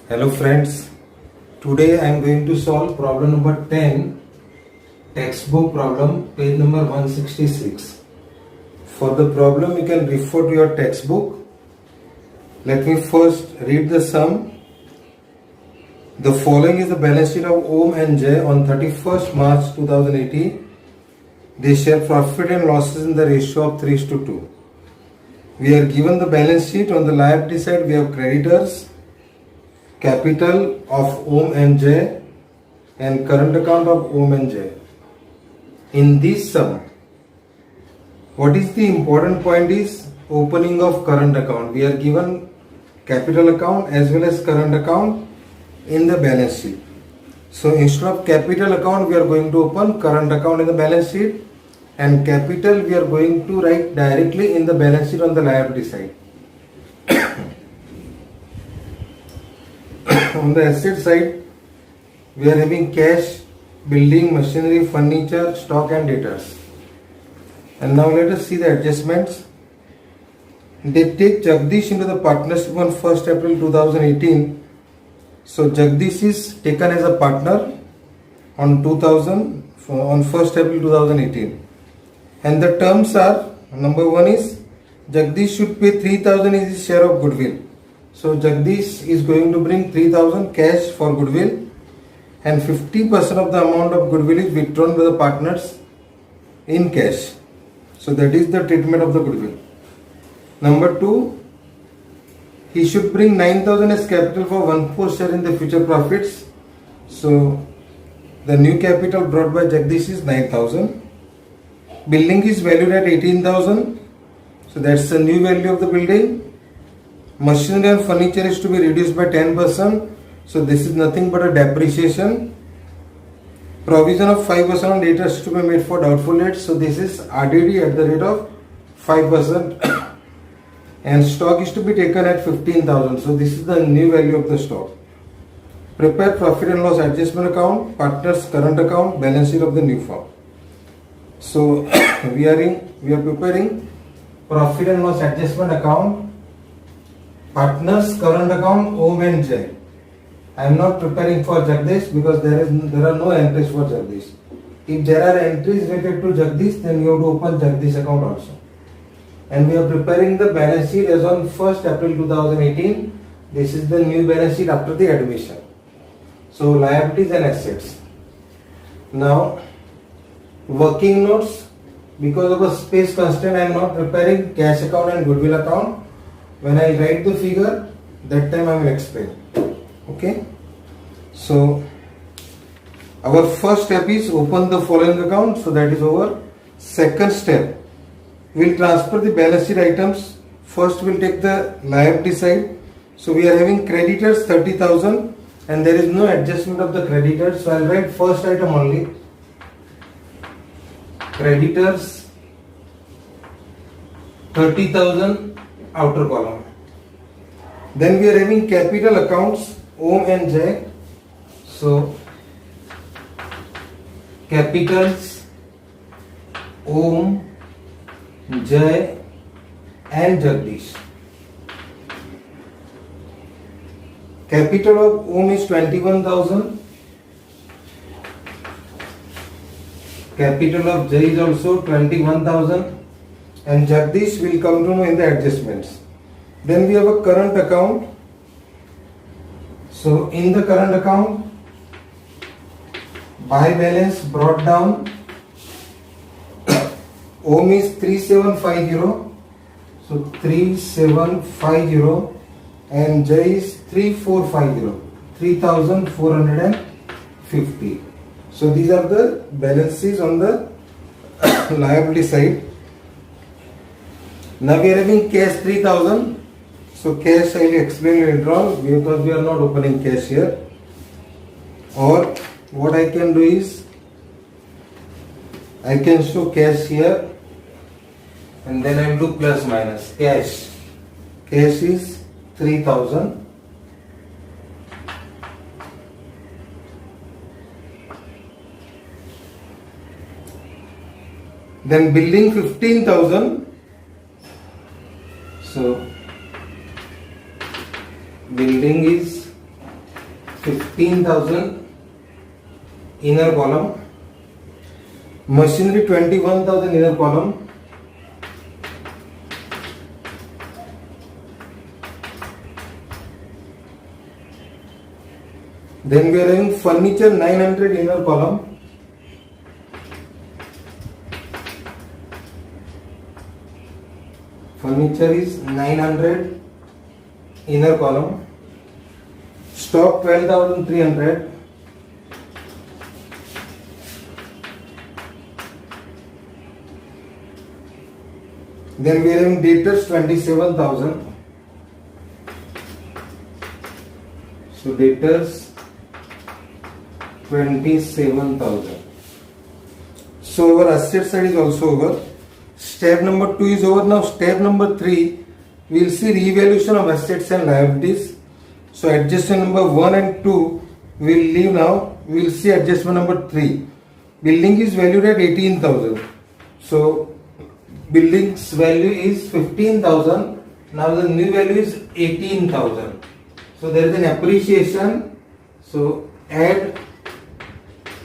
Hello friends, today I am going to solve problem number 10, textbook problem, page number 166. For the problem you can refer to your textbook. Let me first read the sum. The following is the balance sheet of Om and Jay on 31st March 2018. They share profit and losses in the ratio of 3:2. We are given the balance sheet. On the liability side we have creditors, capital of Om and Jay, and current account of Om and Jay. In this sum, what is the important point is opening of current account. We are given capital account as well as current account in the balance sheet. So instead of capital account we are going to open current account in the balance sheet, and capital we are going to write directly in the balance sheet on the liability side. On the asset side, we are having cash, building, machinery, furniture, stock and debtors. And now let us see the adjustments. They take Jagdish into the partnership on 1st April 2018. So Jagdish is taken as a partner on 1st April 2018. And the terms are, number one is Jagdish should pay 3,000 is his share of goodwill. So Jagdish is going to bring 3,000 cash for goodwill, and 50% of the amount of goodwill is withdrawn by the partners in cash. So that is the treatment of the goodwill. Number two, he should bring 9,000 as capital for 1/4 share in the future profits. So the new capital brought by Jagdish is 9,000. Building is valued at 18,000. So that's the new value of the building. Machinery and furniture is to be reduced by 10%. So this is nothing but a depreciation. Provision of 5% on debtors to be made for doubtful debts. So this is RDD at the rate of 5%. And stock is to be taken at 15,000. So this is the new value of the stock. Prepare profit and loss adjustment account, partners current account, balance sheet of the new firm. So we are preparing profit and loss adjustment account, partners current account, Om and Jay. I am not preparing for Jagdish because there are no entries for Jagdish. If there are entries related to Jagdish, then you have to open Jagdish account also. And we are preparing the balance sheet as on 1st April 2018. This is the new balance sheet after the admission. So liabilities and assets. Now working notes, because of a space constraint I am not preparing cash account and goodwill account. When I write the figure, that time I will explain. Okay. So our first step is open the following account. So that is over. Second step, we will transfer the balance sheet items. First we will take the liability side. So we are having creditors 30,000 and there is no adjustment of the creditors. So I will write first item only. Creditors 30,000 outer column. Then we are having capital accounts Om and Jay. So capitals Om, Jay and Jagdish. Capital of Om is 21,000. Capital of Jay is also 21,000, and Jagdish will come to know in the adjustments. Then we have a current account. So in the current account, buy balance brought down. Om is 3750. So 3750, and Jay is 3450. 3,450. So these are the balances on the liability side. Now we are having cash 3,000. So cash I will explain later on because we are not opening cash here. Or what I can do is I can show cash here and then I will do plus minus. Cash is 3,000. Then building 15,000. So building is 15,000 inner column, machinery 21,000 inner column, then we are having furniture 900 inner column, furniture is 900 inner column, stock 12,300, then we are having debtors 27,000, so debtors 27,000. So our asset side is also over. Step number 2 is over. Now step number 3, we will see revaluation of assets and liabilities. So adjustment number 1 and 2 we will leave now. We will see adjustment number 3. Building is valued at 18,000. So building's value is 15,000. Now the new value is 18,000. So there is an appreciation. So add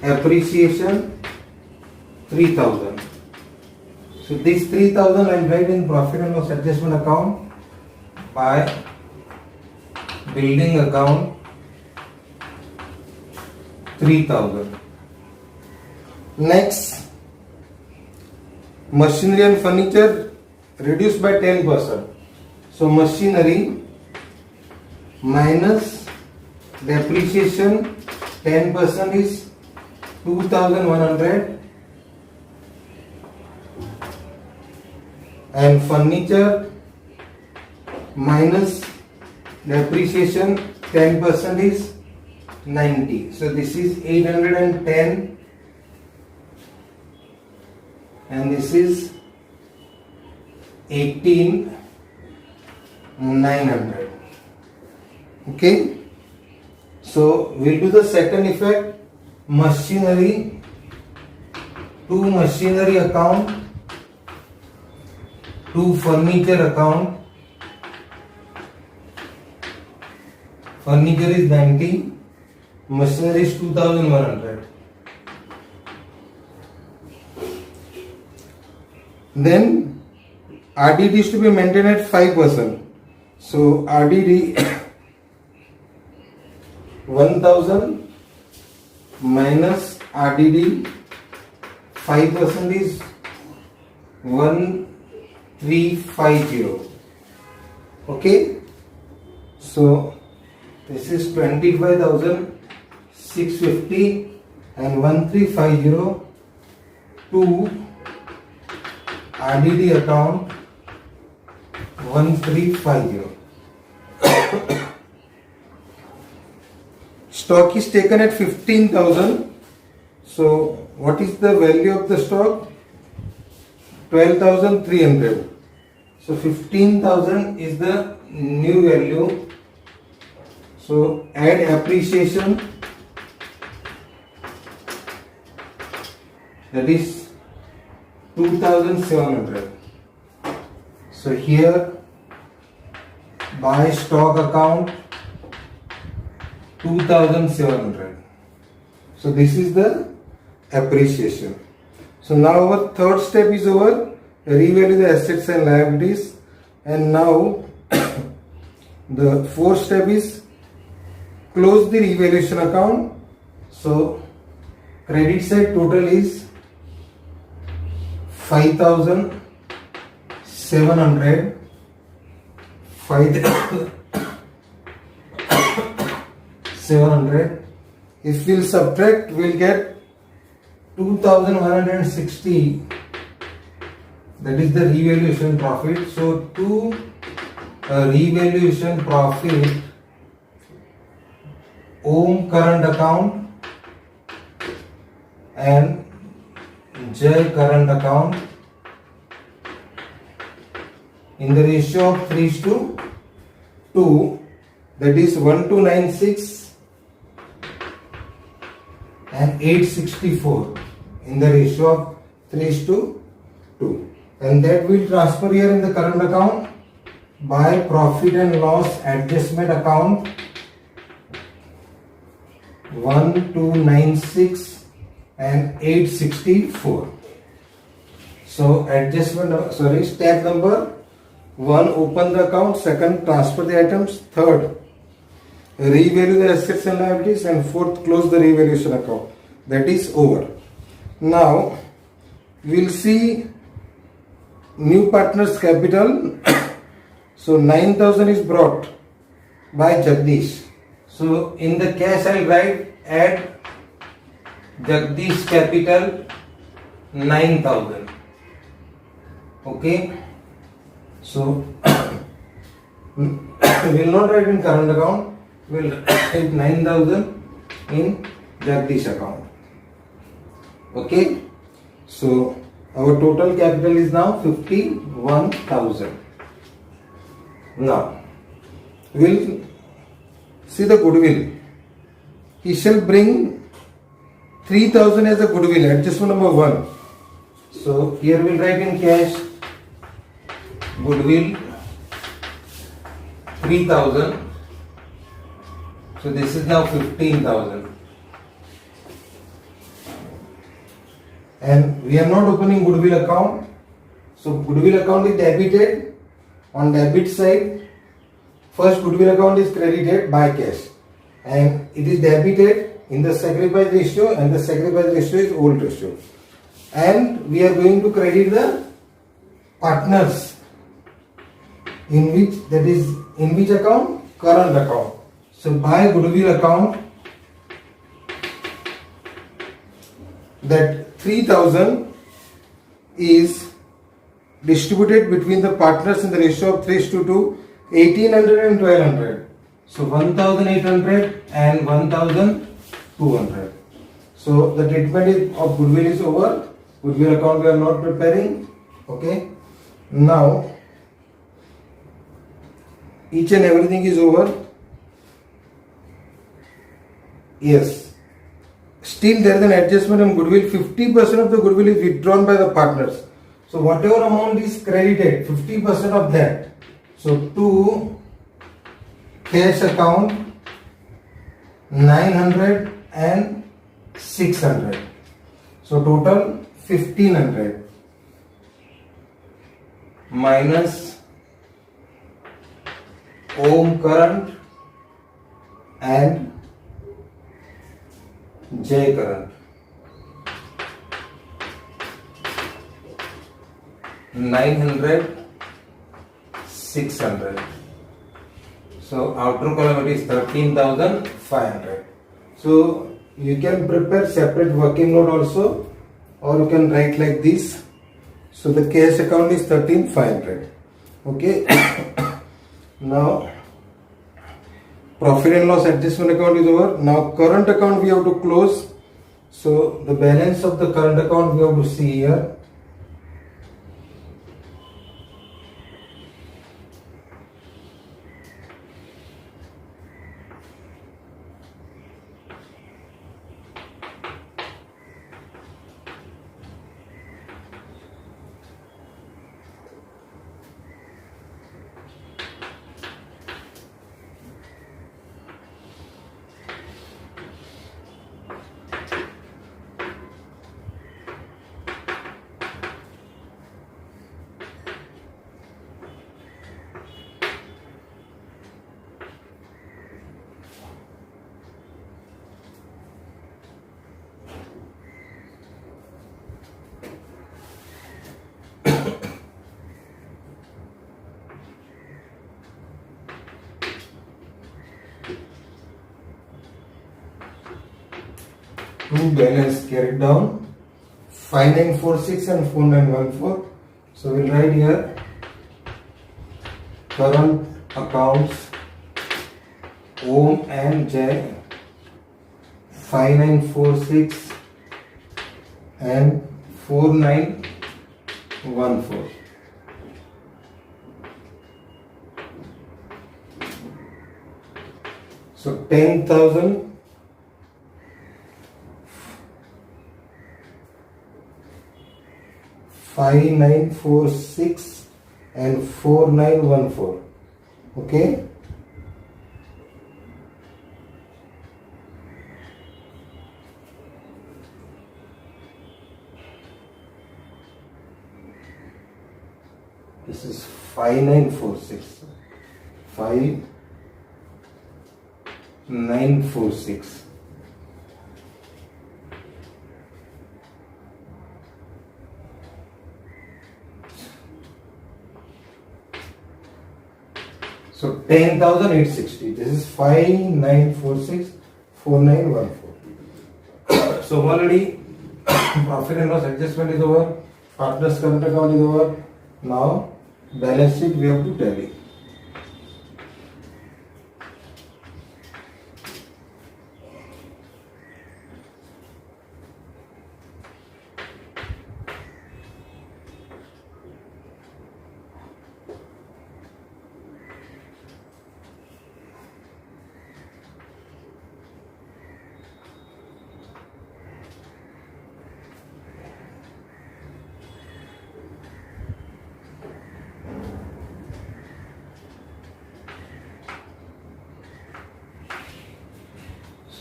appreciation 3,000. So this 3,000 I will write in profit and loss adjustment account by building account 3,000. Next, machinery and furniture reduced by 10%. So machinery minus depreciation 10% is 2,100, and furniture minus depreciation 10% is 90. So this is 810 and this is 18,900. Okay. So we'll do the second effect. Machinery to machinery account to furniture account. Furniture is 90, machinery is 2,100. Then RDD is to be maintained at 5%. So RDD 1,000 minus RDD 5% is 1,350. Okay. So this is 25,650 and 1,350 to RDD account 1,350. Stock is taken at 15,000. So what is the value of the stock? 12,300. So 15,000 is the new value. So add appreciation, that is 2,700. So here buy stock account 2,700. So this is the appreciation. So now our third step is over. Revalue the assets and liabilities, and now the fourth step is close the revaluation account. So credit side total is 5,700. 5,700. If we'll subtract, we'll get 2,160. That is the revaluation profit. So to revaluation profit, Om current account and J current account in the ratio of 3:2, that is 1,296 and 864 in the ratio of 3:2, and that will transfer here in the current account by profit and loss adjustment account 1296 and 864. So adjustment, step number 1, open the account. Second, transfer the items. Third, revalue the assets and liabilities. And fourth, close the revaluation account. That is over. Now we will see new partners capital. So 9,000 is brought by Jagdish. So in the cash I will write add Jagdish capital 9,000. Okay. So we will not write in current account. We will write 9,000 in Jagdish account. Okay. So our total capital is now 51,000. Now we will see the goodwill. He shall bring 3,000 as a goodwill. Adjustment number 1. So here we will write in cash goodwill 3,000. So this is now 15,000. And we are not opening goodwill account. So goodwill account is debited. On debit side, first goodwill account is credited by cash and it is debited in the sacrifice ratio, and the sacrifice ratio is old ratio. And we are going to credit the partners in which account? Current account. So by goodwill account, that 3,000 is distributed between the partners in the ratio of 3:2, 1,800 and 1,200. So 1,800 and 1,200. So the treatment of goodwill is over. Goodwill account we are not preparing. Okay. Now each and everything is over. Yes. Still there is an adjustment on goodwill. 50% of the goodwill is withdrawn by the partners. So whatever amount is credited, 50% of that. So to cash account 900 and 600. So total 1,500 minus Om current and J current. 900, 600. So outer column it is 13,500. So you can prepare separate working note also, or you can write like this. So the cash account is 13,500. Okay. Now profit and loss adjustment account is over. Now current account we have to close. So the balance of the current account we have to see here. Two balance carried down 5946 and 4914. So we'll write here current accounts Om and J 5946 and 4914. So 10,000 5946 and 4914. Okay. This is 5946. 5946. So 10,860. This is 5946 4914. So already profit and loss adjustment is over. Partners current account is over. Now balance sheet we have to tally.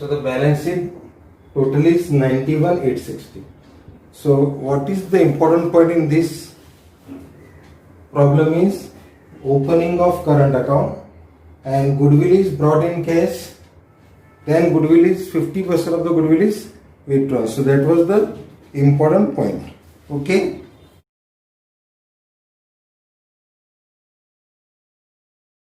So the balance sheet total is 91,860. So what is the important point in this problem is opening of current account and goodwill is brought in cash, then goodwill is 50% of the goodwill is withdrawn. So that was the important point. Okay.